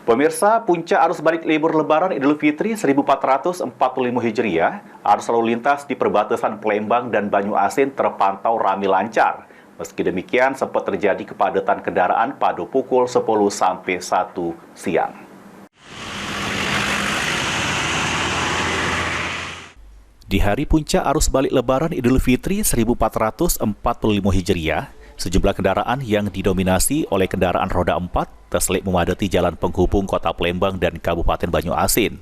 Pemirsa, puncak arus balik libur Lebaran Idul Fitri 1445 Hijriah, arus lalu lintas di perbatasan Palembang dan Banyuasin terpantau ramai lancar. Meski demikian, sempat terjadi kepadatan kendaraan pada pukul 10 sampai 1 siang. Di hari puncak arus balik Lebaran Idul Fitri 1445 Hijriah, sejumlah kendaraan yang didominasi oleh kendaraan roda 4 terselip memadati jalan penghubung Kota Palembang dan Kabupaten Banyuasin.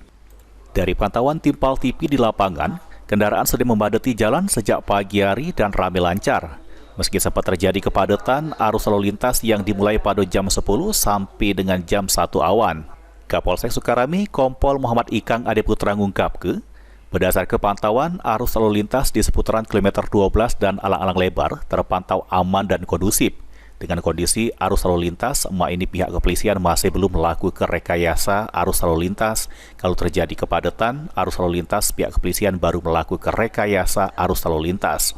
Dari pantauan tim PAL TV di lapangan, kendaraan sudah memadati jalan sejak pagi hari dan ramai lancar. Meski sempat terjadi kepadatan arus lalu lintas yang dimulai pada jam 10 sampai dengan jam 1 awan. Kapolsek Sukarami, Kompol Muhammad Ikang Ade Putra ngungkapke, berdasar kepantauan, arus lalu lintas di seputaran kilometer 12 dan alang-alang lebar terpantau aman dan kondusif. Dengan kondisi arus lalu lintas, ini pihak kepolisian masih belum melakukan rekayasa arus lalu lintas. Kalau terjadi kepadatan arus lalu lintas, pihak kepolisian baru melakukan rekayasa arus lalu lintas.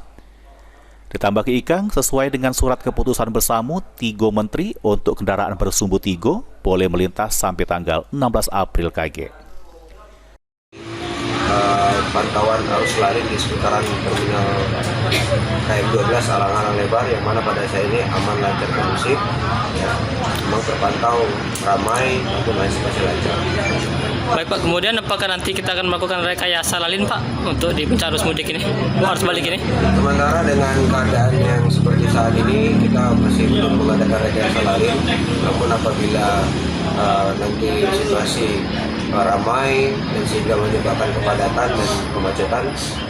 Ditambah ke Ikang, sesuai dengan surat keputusan bersama 3 menteri untuk kendaraan bersumbu 3 boleh melintas sampai tanggal 16 April KG. Pantauan arus lalu di seputaran terminal KM12 alang-alang lebar yang mana pada saat ini aman, lancar, kondusif, ya, memang terpantau ramai maupun masih lancar. Baik Pak, kemudian apakah nanti kita akan melakukan rekayasa lalin Pak untuk di puncak arus mudik ini, arus balik ini? Sementara dengan keadaan yang seperti saat ini kita masih belum mengadakan rekayasa lalin, namun apabila nanti situasi ramai dan sehingga menyebabkan kepadatan dan kemacetan,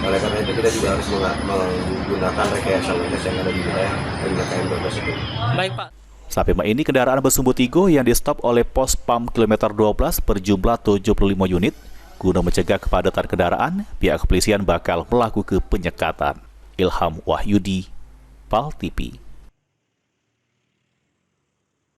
oleh karena itu kita juga harus menggunakan rekayasa lalu lintas yang ada di wilayah terminal KM12 itu. Baik Pak. Sampai ini kendaraan bersumbu 3 yang di-stop oleh pos PAM kilometer 12 berjumlah 75 unit. Guna mencegah kepadatan kendaraan, pihak kepolisian bakal melakukan penyekatan. Ilham Wahyudi, PAL TV.